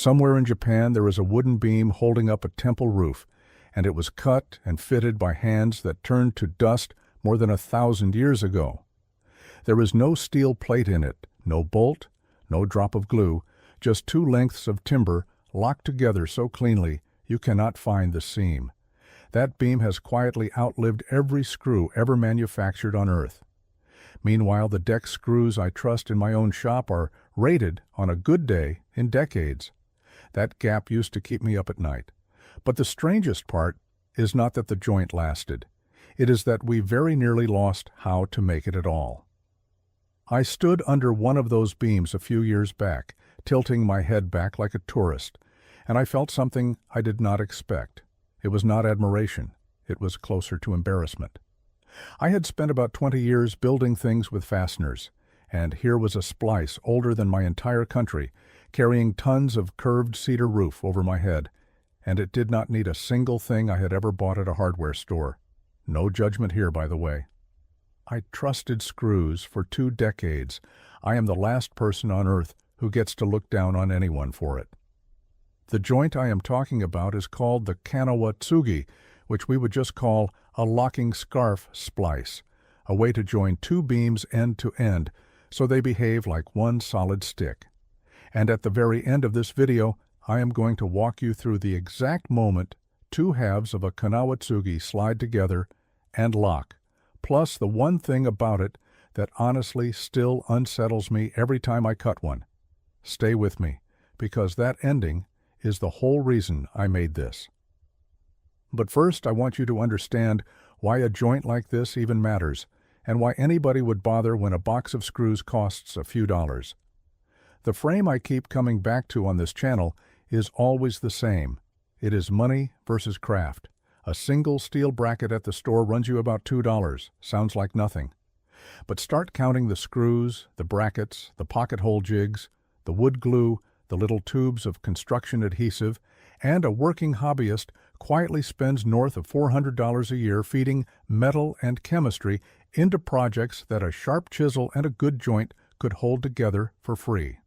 Somewhere in Japan there is a wooden beam holding up a temple roof, and it was cut and fitted by hands that turned to dust more than 1,000 years ago. There is no steel plate in it, no bolt, no drop of glue, just two lengths of timber locked together so cleanly you cannot find the seam. That beam has quietly outlived every screw ever manufactured on Earth. Meanwhile, the deck screws I trust in my own shop are rated, on a good day, in decades. That gap used to keep me up at night. But the strangest part is not that the joint lasted. It is that we very nearly lost how to make it at all. I stood under one of those beams a few years back, tilting my head back like a tourist, and I felt something I did not expect. It was not admiration. It was closer to embarrassment. I had spent about 20 years building things with fasteners, and here was a splice older than my entire country, carrying tons of curved cedar roof over my head, and it did not need a single thing I had ever bought at a hardware store. No judgment here, by the way. I trusted screws for 2 decades. I am the last person on Earth who gets to look down on anyone for it. The joint I am talking about is called the kanawatsugi, which we would just call a locking scarf splice, a way to join 2 beams end to end so they behave like one solid stick. And at the very end of this video, I am going to walk you through the exact moment 2 halves of a kanawatsugi slide together and lock, plus the one thing about it that honestly still unsettles me every time I cut one. Stay with me, because that ending is the whole reason I made this. But first, I want you to understand why a joint like this even matters, and why anybody would bother when a box of screws costs a few dollars. The frame I keep coming back to on this channel is always the same. It is money versus craft. A single steel bracket at the store runs you about $2. Sounds like nothing. But start counting the screws, the brackets, the pocket hole jigs, the wood glue, the little tubes of construction adhesive, and a working hobbyist quietly spends north of $400 a year feeding metal and chemistry into projects that a sharp chisel and a good joint could hold together for free.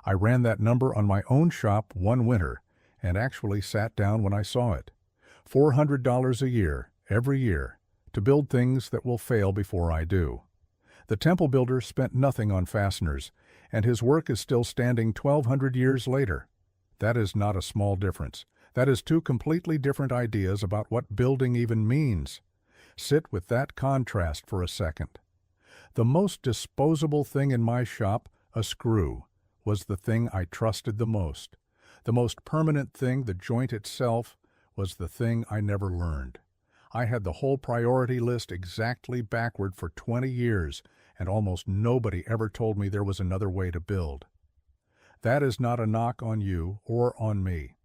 I ran that number on my own shop one winter, and actually sat down when I saw it. $400 a year, every year, to build things that will fail before I do. The temple builder spent nothing on fasteners, and his work is still standing 1,200 years later. That is not a small difference. That is 2 completely different ideas about what building even means. Sit with that contrast for a second. The most disposable thing in my shop, a screw, was the thing I trusted the most. The most permanent thing, the joint itself, was the thing I never learned. I had the whole priority list exactly backward for 20 years, and almost nobody ever told me there was another way to build. That is not a knock on you or on me.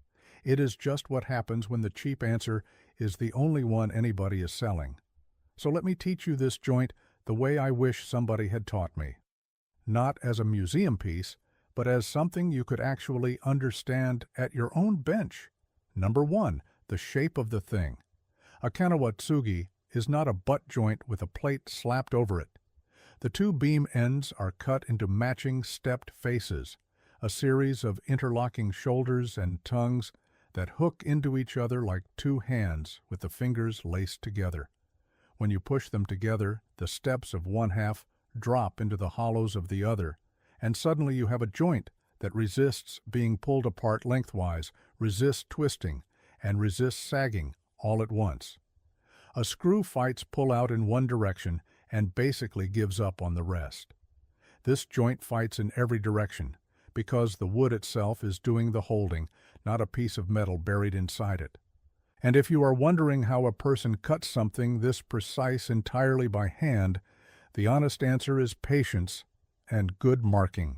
It is just what happens when the cheap answer is the only one anybody is selling. So let me teach you this joint the way I wish somebody had taught me. Not as a museum piece, but as something you could actually understand at your own bench. Number 1, the shape of the thing. A kanawatsugi is not a butt joint with a plate slapped over it. The 2 beam ends are cut into matching stepped faces, a series of interlocking shoulders and tongues that hook into each other like 2 hands with the fingers laced together. When you push them together, the steps of one half drop into the hollows of the other, and suddenly you have a joint that resists being pulled apart lengthwise, resists twisting, and resists sagging all at once. A screw fights pull out in one direction and basically gives up on the rest. This joint fights in every direction, because the wood itself is doing the holding, not a piece of metal buried inside it. And if you are wondering how a person cuts something this precise entirely by hand, the honest answer is patience and good marking.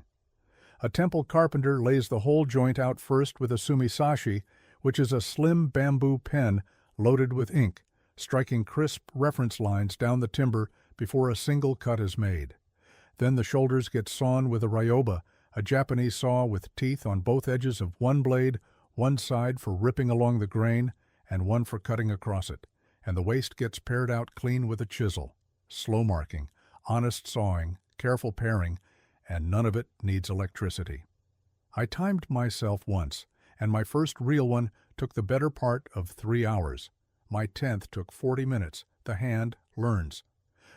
A temple carpenter lays the whole joint out first with a sumisashi, which is a slim bamboo pen loaded with ink, striking crisp reference lines down the timber before a single cut is made. Then the shoulders get sawn with a ryoba, a Japanese saw with teeth on both edges of one blade, one side for ripping along the grain, and one for cutting across it, and the waist gets pared out clean with a chisel. Slow marking, honest sawing, careful paring, and none of it needs electricity. I timed myself once, and my first real one took the better part of 3 hours. My 10th took 40 minutes. The hand learns.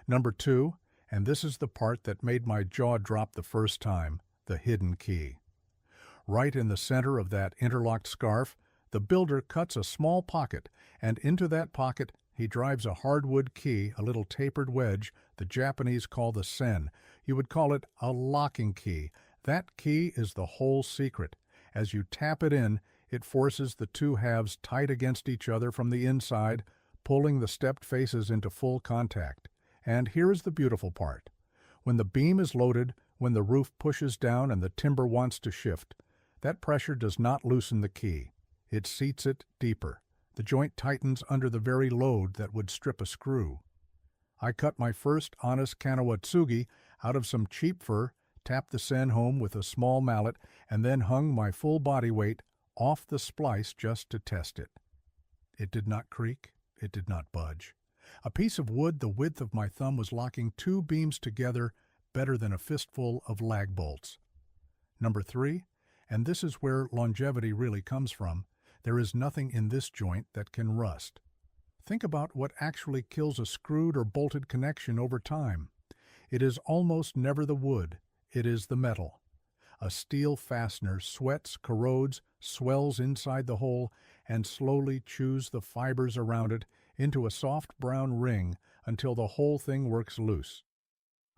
Number 2, and this is the part that made my jaw drop the first time, the hidden key. Right in the center of that interlocked scarf, the builder cuts a small pocket, and into that pocket he drives a hardwood key, a little tapered wedge the Japanese call the sen. You would call it a locking key. That key is the whole secret. As you tap it in, it forces the two halves tight against each other from the inside, pulling the stepped faces into full contact. And here is the beautiful part. When the beam is loaded, when the roof pushes down and the timber wants to shift, that pressure does not loosen the key. It seats it deeper. The joint tightens under the very load that would strip a screw. I cut my first honest kanawatsugi out of some cheap fir, tapped the sen home with a small mallet, and then hung my full body weight off the splice just to test it. It did not creak. It did not budge. A piece of wood the width of my thumb was locking two beams together better than a fistful of lag bolts. Number 3, and this is where longevity really comes from, there is nothing in this joint that can rust. Think about what actually kills a screwed or bolted connection over time. It is almost never the wood, it is the metal. A steel fastener sweats, corrodes, swells inside the hole, and slowly chews the fibers around it into a soft brown ring until the whole thing works loose.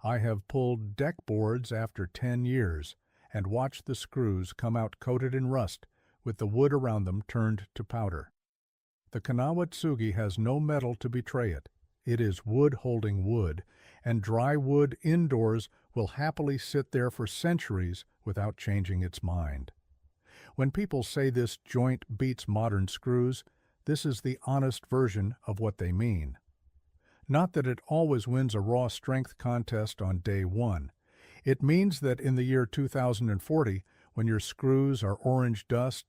I have pulled deck boards after 10 years and watched the screws come out coated in rust with the wood around them turned to powder. The kanawatsugi has no metal to betray it. It is wood holding wood, and dry wood indoors will happily sit there for centuries without changing its mind. When people say this joint beats modern screws, this is the honest version of what they mean. Not that it always wins a raw strength contest on day one. It means that in the year 2040, when your screws are orange dust,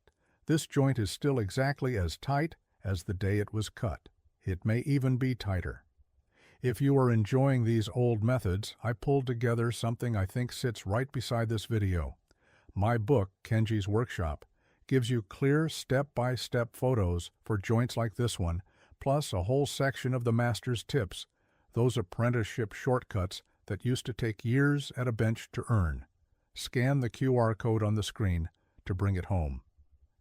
this joint is still exactly as tight as the day it was cut. It may even be tighter. If you are enjoying these old methods, I pulled together something I think sits right beside this video. My book, Kenji's Workshop, gives you clear step-by-step photos for joints like this one, plus a whole section of the master's tips, those apprenticeship shortcuts that used to take years at a bench to earn. Scan the QR code on the screen to bring it home.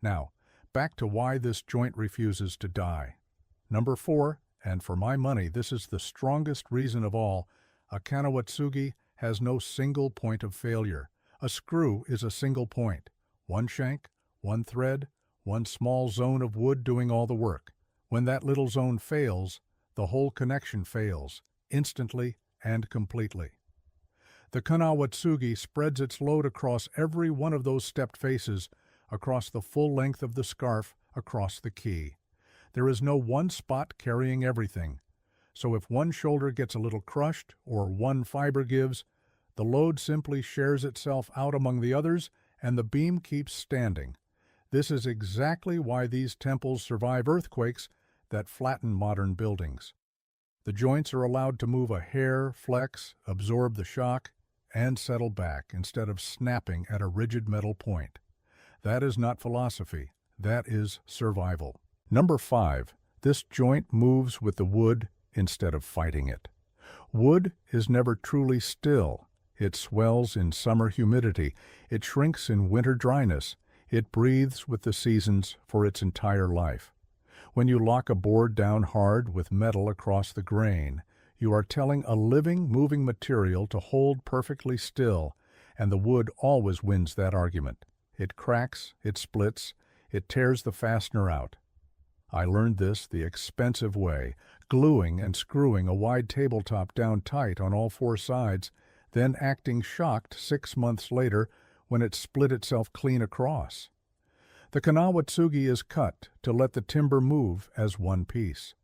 Now, back to why this joint refuses to die. Number 4, and for my money this is the strongest reason of all, a kanawatsugi has no single point of failure. A screw is a single point. One shank, one thread, one small zone of wood doing all the work. When that little zone fails, the whole connection fails, instantly and completely. The kanawatsugi spreads its load across every one of those stepped faces, across the full length of the scarf, across the key. There is no one spot carrying everything. So if one shoulder gets a little crushed or one fiber gives, the load simply shares itself out among the others and the beam keeps standing. This is exactly why these temples survive earthquakes that flatten modern buildings. The joints are allowed to move a hair, flex, absorb the shock, and settle back instead of snapping at a rigid metal point. That is not philosophy. That is survival. Number 5. This joint moves with the wood instead of fighting it. Wood is never truly still. It swells in summer humidity. It shrinks in winter dryness. It breathes with the seasons for its entire life. When you lock a board down hard with metal across the grain, you are telling a living, moving material to hold perfectly still, and the wood always wins that argument. It cracks, it splits, it tears the fastener out. I learned this the expensive way, gluing and screwing a wide tabletop down tight on all 4 sides, then acting shocked 6 months later when it split itself clean across. The kanawatsugi is cut to let the timber move as one piece.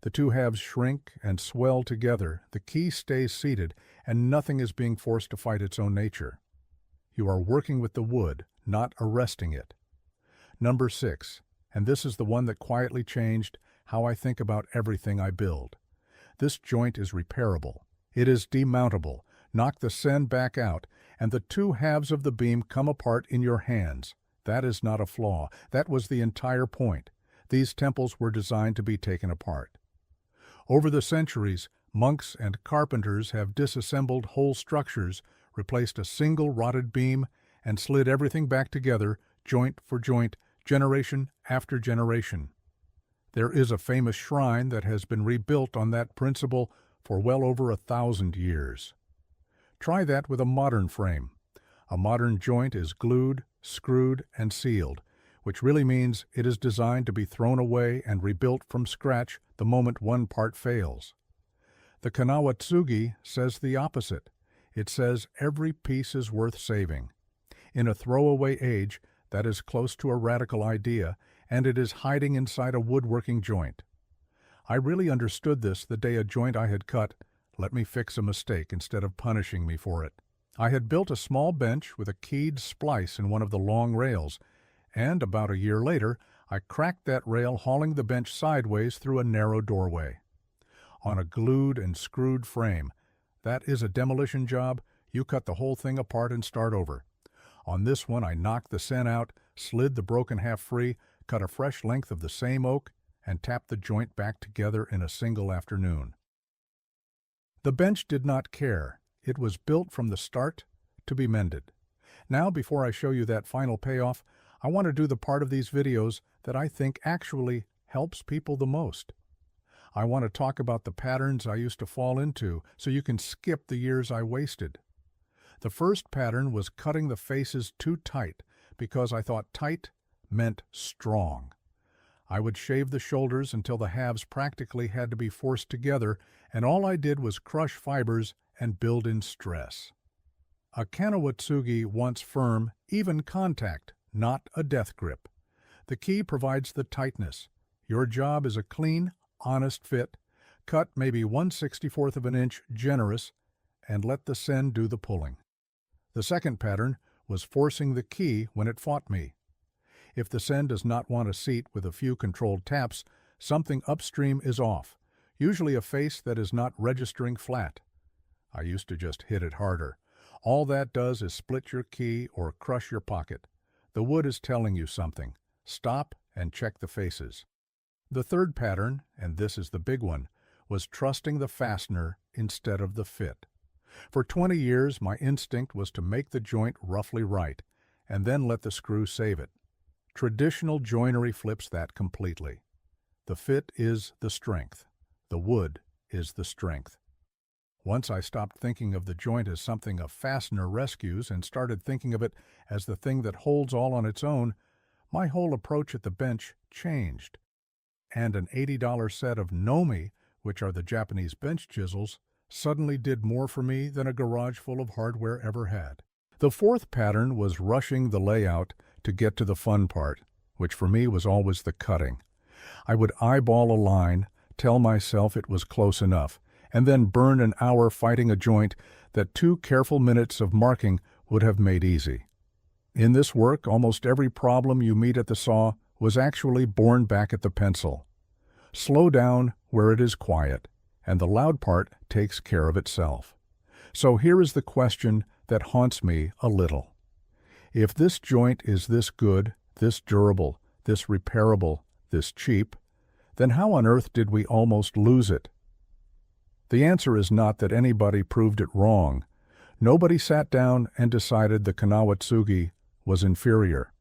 The two halves shrink and swell together, the key stays seated, and nothing is being forced to fight its own nature. You are working with the wood, not arresting it. Number 6, and this is the one that quietly changed how I think about everything I build. This joint is repairable. It is demountable. Knock the sen back out, and the two halves of the beam come apart in your hands. That is not a flaw. That was the entire point. These temples were designed to be taken apart. Over the centuries, monks and carpenters have disassembled whole structures, replaced a single rotted beam, and slid everything back together, joint for joint, generation after generation. There is a famous shrine that has been rebuilt on that principle for well over 1,000 years. Try that with a modern frame. A modern joint is glued, screwed, and sealed, which really means it is designed to be thrown away and rebuilt from scratch the moment one part fails. The Kanawatsugi says the opposite. It says every piece is worth saving. In a throwaway age, that is close to a radical idea, and it is hiding inside a woodworking joint. I really understood this the day a joint I had cut let me fix a mistake instead of punishing me for it. I had built a small bench with a keyed splice in one of the long rails, and about a year later, I cracked that rail hauling the bench sideways through a narrow doorway. On a glued and screwed frame, that is a demolition job. You cut the whole thing apart and start over. On this one, I knocked the sen out, slid the broken half free, cut a fresh length of the same oak, and tapped the joint back together in a single afternoon. The bench did not care. It was built from the start to be mended. Now, before I show you that final payoff, I want to do the part of these videos that I think actually helps people the most. I want to talk about the patterns I used to fall into so you can skip the years I wasted. The first pattern was cutting the faces too tight because I thought tight meant strong. I would shave the shoulders until the halves practically had to be forced together, and all I did was crush fibers and build in stress. A Kanawatsugi wants firm, even contact, not a death grip. The key provides the tightness. Your job is a clean, honest fit. Cut maybe 1/64 of an inch generous, and let the sen do the pulling. The second pattern was forcing the key when it fought me. If the sen does not want a seat with a few controlled taps, something upstream is off, usually a face that is not registering flat. I used to just hit it harder. All that does is split your key or crush your pocket. The wood is telling you something. Stop and check the faces. The third pattern, and this is the big one, was trusting the fastener instead of the fit. For 20 years, my instinct was to make the joint roughly right, and then let the screw save it. Traditional joinery flips that completely. The fit is the strength. The wood is the strength. Once I stopped thinking of the joint as something a fastener rescues and started thinking of it as the thing that holds all on its own, my whole approach at the bench changed. And an $80 set of Nomi, which are the Japanese bench chisels, suddenly did more for me than a garage full of hardware ever had. The fourth pattern was rushing the layout to get to the fun part, which for me was always the cutting. I would eyeball a line, tell myself it was close enough, and then burn an hour fighting a joint that 2 careful minutes of marking would have made easy. In this work, almost every problem you meet at the saw was actually born back at the pencil. Slow down where it is quiet, and the loud part takes care of itself. So here is the question that haunts me a little. If this joint is this good, this durable, this repairable, this cheap, then how on earth did we almost lose it? The answer is not that anybody proved it wrong. Nobody sat down and decided the Kanawatsugi was inferior.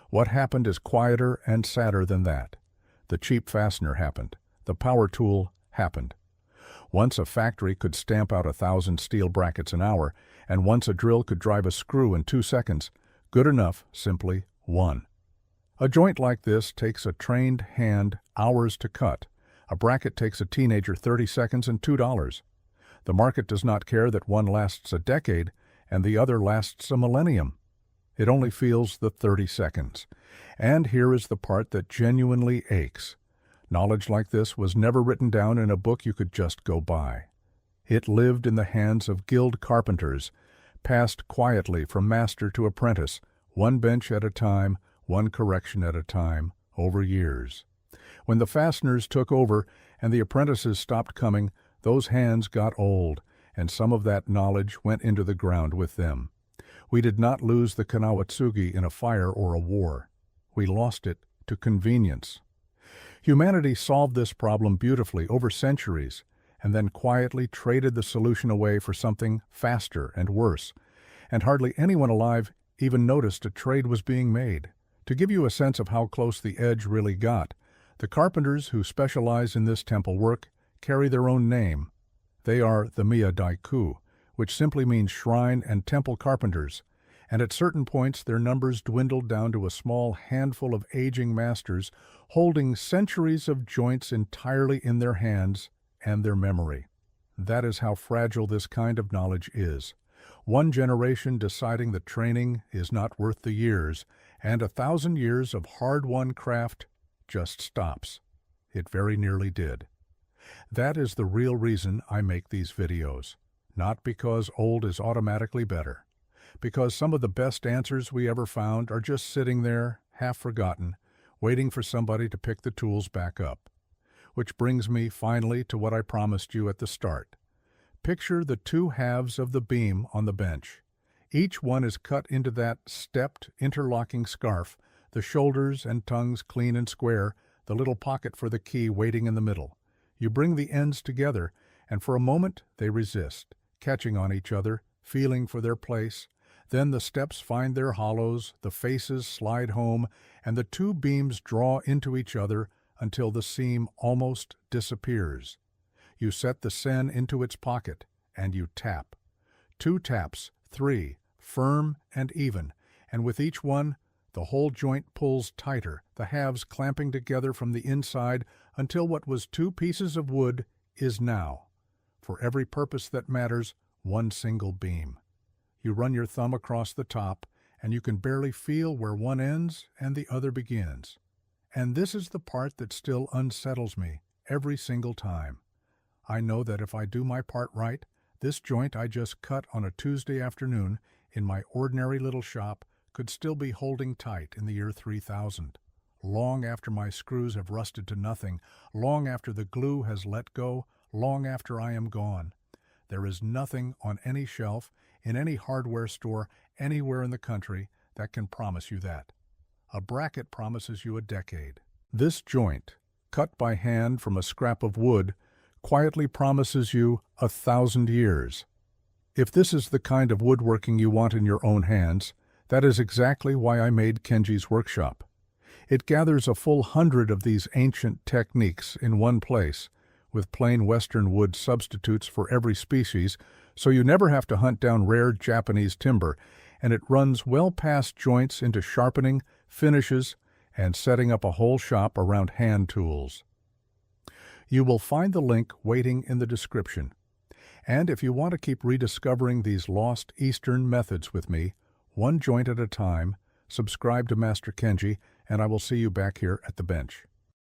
What happened is quieter and sadder than that. The cheap fastener happened. The power tool happened. Once a factory could stamp out 1,000 steel brackets an hour, and once a drill could drive a screw in 2 seconds, good enough simply won. A joint like this takes a trained hand hours to cut. A bracket takes a teenager 30 seconds and $2. The market does not care that one lasts a decade and the other lasts a millennium. It only feels the 30 seconds. And here is the part that genuinely aches. Knowledge like this was never written down in a book you could just go by. It lived in the hands of guild carpenters, passed quietly from master to apprentice, one bench at a time, one correction at a time, over years. When the fasteners took over and the apprentices stopped coming, those hands got old, and some of that knowledge went into the ground with them. We did not lose the Kanawatsugi in a fire or a war. We lost it to convenience. Humanity solved this problem beautifully over centuries, and then quietly traded the solution away for something faster and worse, and hardly anyone alive even noticed a trade was being made. To give you a sense of how close the edge really got, the carpenters who specialize in this temple work carry their own name. They are the Miyadaiku, which simply means shrine and temple carpenters, and at certain points their numbers dwindled down to a small handful of aging masters holding centuries of joints entirely in their hands and their memory. That is how fragile this kind of knowledge is. One generation deciding that training is not worth the years, and 1,000 years of hard-won craft just stops. It very nearly did. That is the real reason I make these videos. Not because old is automatically better. Because some of the best answers we ever found are just sitting there, half forgotten, waiting for somebody to pick the tools back up. Which brings me finally to what I promised you at the start. Picture the two halves of the beam on the bench. Each one is cut into that stepped, interlocking scarf, the shoulders and tongues clean and square, the little pocket for the key waiting in the middle. You bring the ends together, and for a moment they resist, catching on each other, feeling for their place. Then the steps find their hollows, the faces slide home, and the two beams draw into each other until the seam almost disappears. You set the sen into its pocket, and you tap. 2 taps, 3, firm and even, and with each one, the whole joint pulls tighter, the halves clamping together from the inside until what was 2 pieces of wood is now, for every purpose that matters, one single beam. You run your thumb across the top, and you can barely feel where one ends and the other begins. And this is the part that still unsettles me every single time. I know that if I do my part right, this joint I just cut on a Tuesday afternoon in my ordinary little shop could still be holding tight in the year 3000, long after my screws have rusted to nothing, long after the glue has let go, long after I am gone. There is nothing on any shelf, in any hardware store, anywhere in the country that can promise you that. A bracket promises you a decade. This joint, cut by hand from a scrap of wood, quietly promises you 1,000 years. If this is the kind of woodworking you want in your own hands, that is exactly why I made Kenji's workshop. It gathers a full 100 of these ancient techniques in one place, with plain Western wood substitutes for every species, so you never have to hunt down rare Japanese timber, and it runs well past joints into sharpening, finishes, and setting up a whole shop around hand tools. You will find the link waiting in the description. And if you want to keep rediscovering these lost Eastern methods with me, one joint at a time, subscribe to Master Kenji, and I will see you back here at the bench.